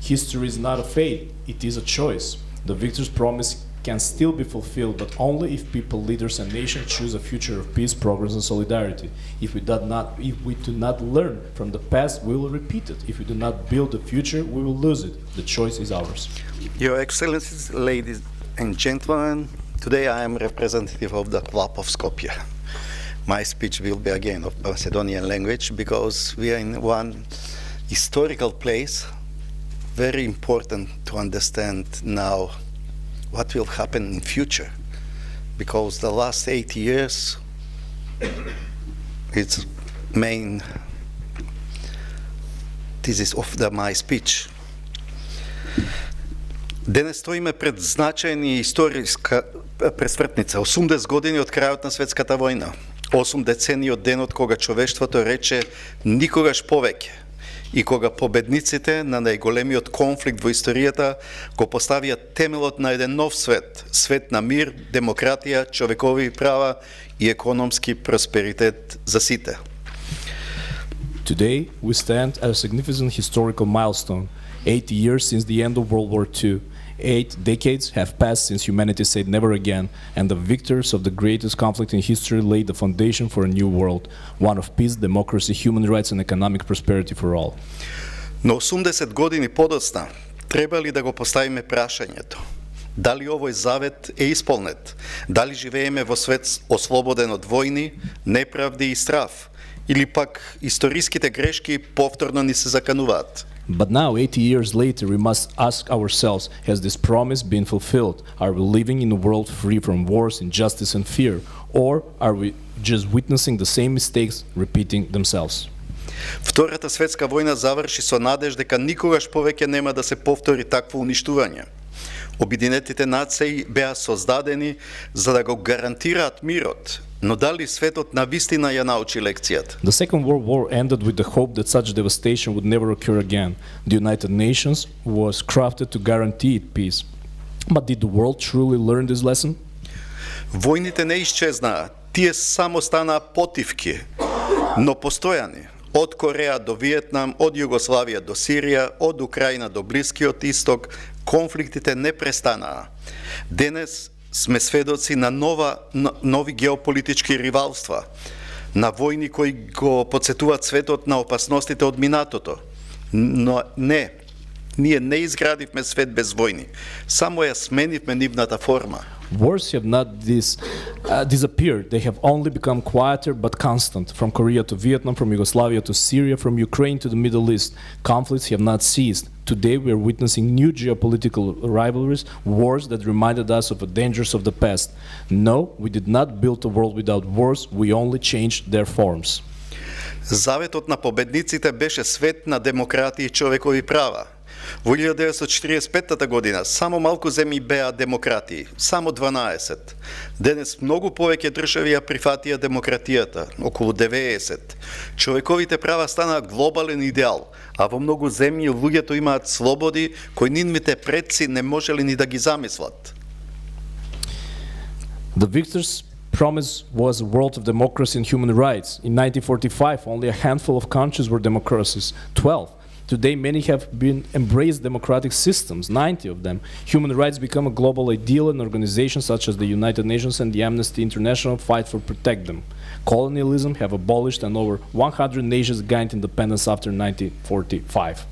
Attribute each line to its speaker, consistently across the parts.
Speaker 1: History is not a fate, it is a choice. The victor's promise can still be fulfilled, but only if people, leaders, and nations choose a future of peace, progress, and solidarity. If we do not learn from the past, we will repeat it. If we do not build the future, we will lose it. The choice is ours.
Speaker 2: Your Excellencies, ladies and gentlemen, today I am representative of the Club of Skopje. My speech will be again of Macedonian language because we are in one historical place, very important to understand now what will happen in future, because the last 8 years, it's main thesis of my speech. Денес стоиме пред значајна историска пресвртница. 80 години од крајот на светската војна. 8 децении од денот кога човештвото рече никогаш повеќе. И кога победниците на најголемиот конфликт во историјата го поставија темелот на еден нов свет, свет на мир, демократија, човекови права и економски просперитет за сите.
Speaker 1: Today we stand at a significant historical milestone. 80 years since the end of World War II. 8 decades have passed since humanity said never again, and the victors of the greatest conflict in history laid the foundation for a new world, one of peace, democracy, human rights, and economic prosperity for all.
Speaker 2: Но 80 години подоцна треба ли да го поставиме прашањето? Дали овој завет е исполнет? Дали живееме во свет ослободен од војни, неправди и страв? Или пак историските грешки повторно ни се закануваат?
Speaker 1: But now, 80 years later, we must ask ourselves, has this promise been fulfilled? Are we living in a world free from wars, injustice, and fear? Or are we just witnessing the same mistakes repeating themselves?
Speaker 2: Втората светска војна заврши со надеж дека никогаш повеќе нема да се повтори такво уништување. Обединетите нации беа создадени за да го гарантираат мирот, но дали светот навистина ја научи лекцијата?
Speaker 1: The Second World War ended with the hope that such devastation would never occur again. The United Nations was crafted to guarantee it peace. But did the world truly learn this lesson?
Speaker 2: Војните не исчезнаа, тие само станаа потивки, но постојани. Од Кореја до Виетнам, од Југославија до Сирија, од Украина до Блискиот Исток, конфликтите не престанаа. Денес сме сведоци на нови геополитички ривалства, на војни кои го подсетуваат светот на опасностите од минатото. Но не, ние не изградивме свет без војни, само ја сменивме нивната форма.
Speaker 1: Wars have not disappeared, they have only become quieter but constant. From Korea to Vietnam, from Yugoslavia to Syria, from Ukraine to the Middle East, conflicts have not ceased. Today we are witnessing new geopolitical rivalries, wars that reminded us of the dangers of the past. No, we did not build a world without wars, we only changed their forms.
Speaker 2: Заветот на победниците беше свет на демократија и човекови права. Во 1945 година само малку земји беа демократии, само 12. Денес многу повеќе држави ја прифатија демократијата, околу 90. Човековите права станаа глобален идеал, а во многу земји луѓето имаат слободи кои нивните предци не можеле ни да ги замислат.
Speaker 1: The victor's promise was a world of democracy and human rights. In 1945, only a handful of countries were democracies, 12. Today, many have been embraced democratic systems, 90 of them. Human rights become a global ideal, and organizations such as the United Nations and the Amnesty International fight for protect them. Colonialism have abolished, and over 100 nations gained independence after 1945.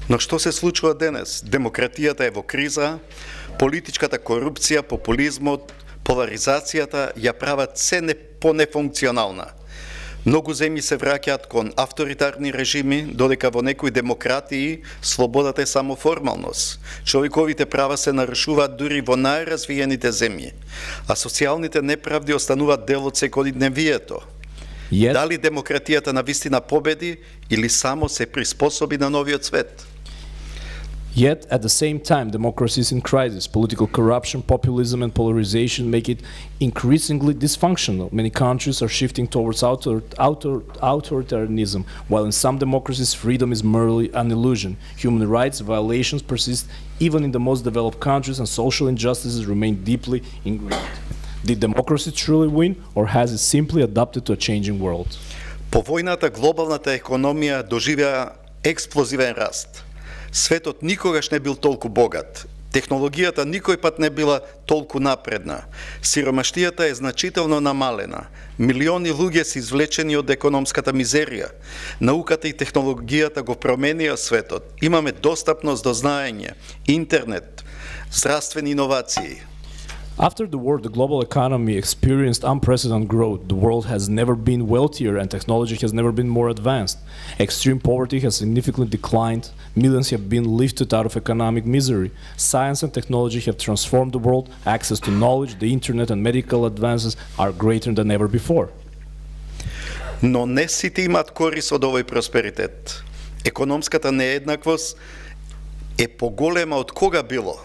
Speaker 2: Но што се случува денес? Демократијата е во криза, политичката корупција, популизмот, поларизацијата ја прават се понефункционална. Многу земји се враќаат кон авторитарни режими, додека во некои демократии слободата е само формалност. Човековите права се нарушуваат дури во најразвиените земји, а социјалните неправди остануваат дел од секојдневието. Дали демократијата навистина победи или само се приспособи на новиот свет?
Speaker 1: Yet, at the same time, democracy is in crisis. Political corruption, populism, and polarization make it increasingly dysfunctional. Many countries are shifting towards authoritarianism, while in some democracies, freedom is merely an illusion. Human rights violations persist even in the most developed countries, and social injustices remain deeply ingrained. Did democracy truly win, or has it simply adapted to a changing world?
Speaker 2: По војната глобалната економија доживеа експлозивен раст. Светот никогаш не бил толку богат. Технологијата никој пат не била толку напредна. Сиромаштијата е значително намалена. Милиони луѓе се извлечени од економската мизерија. Науката и технологијата го променија светот. Имаме достапност до знаење, интернет, здравствени иновации.
Speaker 1: After the war, the global economy experienced unprecedented growth. The world has never been wealthier and technology has never been more advanced. Extreme poverty has significantly declined. Millions have been lifted out of economic misery. Science and technology have transformed the world. Access to knowledge, the internet and medical advances are greater than ever before.
Speaker 2: Но не сите имаат корис од овој просперитет. Економската нееднаквост е поголема од кога било.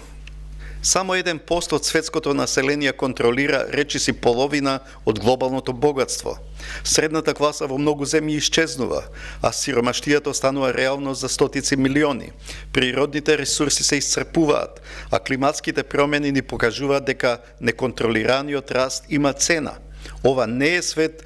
Speaker 2: Само 1% од светското население контролира речиси половина од глобалното богатство. Средната класа во многу земји исчезнува, а сиромаштијата останува реално за стотици милиони. Природните ресурси се исцрпуваат, а климатските промени ни покажуваат дека неконтролираниот раст има цена. Ова не е свет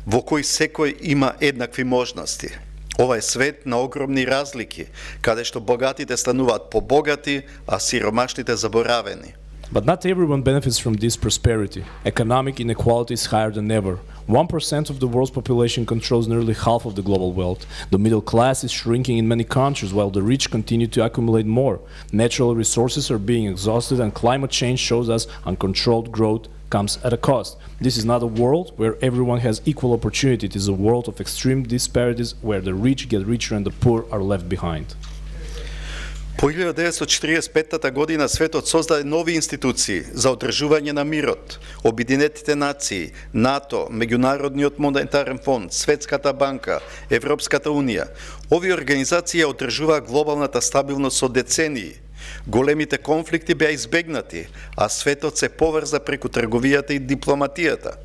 Speaker 2: во кој секој има еднакви можности. Ова е свет на огромни разлики, каде што богатите стануваат побогати, а сиромашните заборавени.
Speaker 1: But not everyone benefits from this prosperity. Economic inequality is higher than ever. 1% of the world's population controls nearly half of the global wealth. The middle class is shrinking in many countries while the rich continue to accumulate more. Natural resources are being exhausted and climate change shows us uncontrolled growth comes at a cost. This is not a world where everyone has equal opportunity. It is a world of extreme disparities where the rich get richer and the poor are left behind.
Speaker 2: По 1945 година светот создаде нови институции за одржување на мирот, Обединетите нации, НАТО, Меѓународниот монетарен фонд, Светската банка, Европската унија. Овие организации одржуваа глобалната стабилност со децении. Големите конфликти беа избегнати, а светот се поврза преку трговијата и дипломатијата.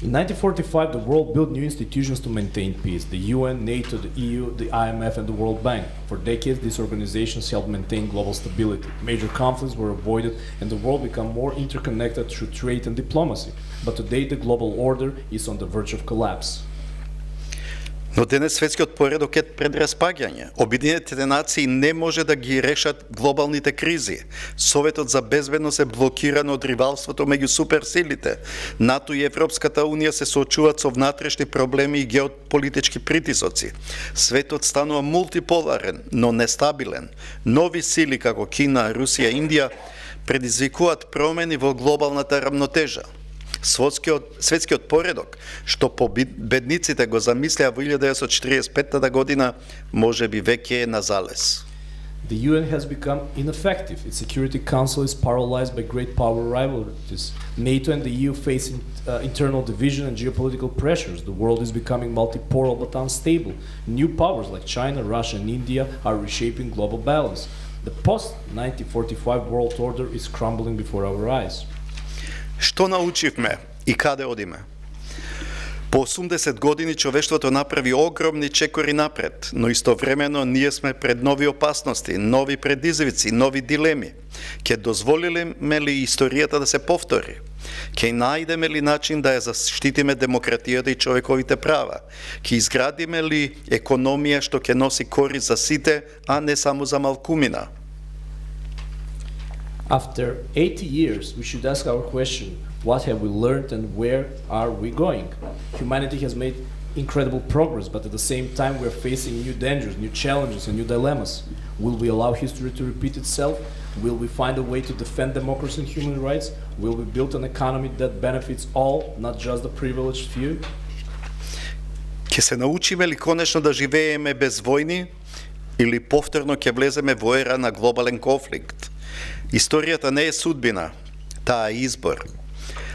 Speaker 1: In 1945, the world built new institutions to maintain peace: the UN, NATO, the EU, the IMF, and the World Bank. For decades, these organizations helped maintain global stability. Major conflicts were avoided, and the world became more interconnected through trade and diplomacy. But today, the global order is on the verge of collapse.
Speaker 2: Но денес светскиот поредок е пред распаѓање. Обединетите нации не може да ги решат глобалните кризи. Советот за безбедност е блокиран од ривалството меѓу суперсилите. НАТО и Европската унија се соочуваат со внатрешни проблеми и геополитички притисоци. Светот станува мултиполарен, но нестабилен. Нови сили како Кина, Русија и Индија предизвикуваат промени во глобалната рамнотежа. Светскиот поредок, што победниците го замислеа во 1945 година, може би веќе е на залез.
Speaker 1: The UN has become ineffective. Its Security Council is paralyzed by great power rivalries. NATO and the EU face internal division and geopolitical pressures. The world is becoming multipolar but unstable. New powers like China, Russia, and India are reshaping global balance. The post-1945 world order is crumbling before our eyes.
Speaker 2: Што научивме и каде одиме? По 80 години човештвото направи огромни чекори напред, но истовремено ние сме пред нови опасности, нови предизвици, нови дилеми. Ке дозволиме ли историјата да се повтори? Ке најдеме ли начин да ја заштитиме демократијата и човековите права? Ке изградиме ли економија што ќе носи корис за сите, а не само за малкумина?
Speaker 1: After 80 years, we should ask our question: what have we learned and where are we going? Humanity has made incredible progress, but at the same time we are facing new dangers, new challenges and new dilemmas. Will we allow history to repeat itself? Will we find a way to defend democracy and human rights? Will we build an economy that benefits all, not just the privileged few?
Speaker 2: Ќе се научиме ли конечно да живееме без војни или повторно ќе влеземе во ера на глобален конфликт? Историјата не е судбина, таа е избор.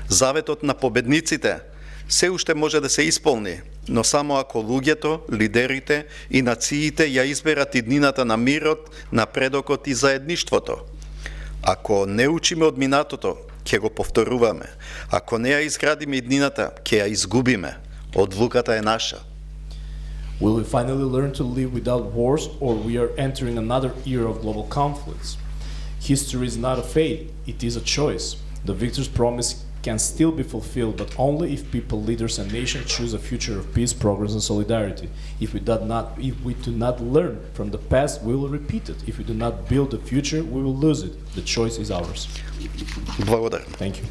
Speaker 2: Заветот на победниците се уште може да се исполни, но само ако луѓето, лидерите и нациите ја изберат иднината на мирот, напредокот и заедништвото. Ако не учиме од минатото, ќе го повторуваме. Ако не ја изградиме иднината, ќе ја изгубиме. Одлуката е наша.
Speaker 1: Will we finally learn to live without wars, or we are entering another era of global conflicts? History is not a fate, it is a choice. The victors promise can still be fulfilled, but only if people, leaders, and nations choose a future of peace, progress, and solidarity. If we do not learn from the past, we will repeat it. If we do not build the future, we will lose it. The choice is ours.
Speaker 2: Благодарам.
Speaker 1: Thank you.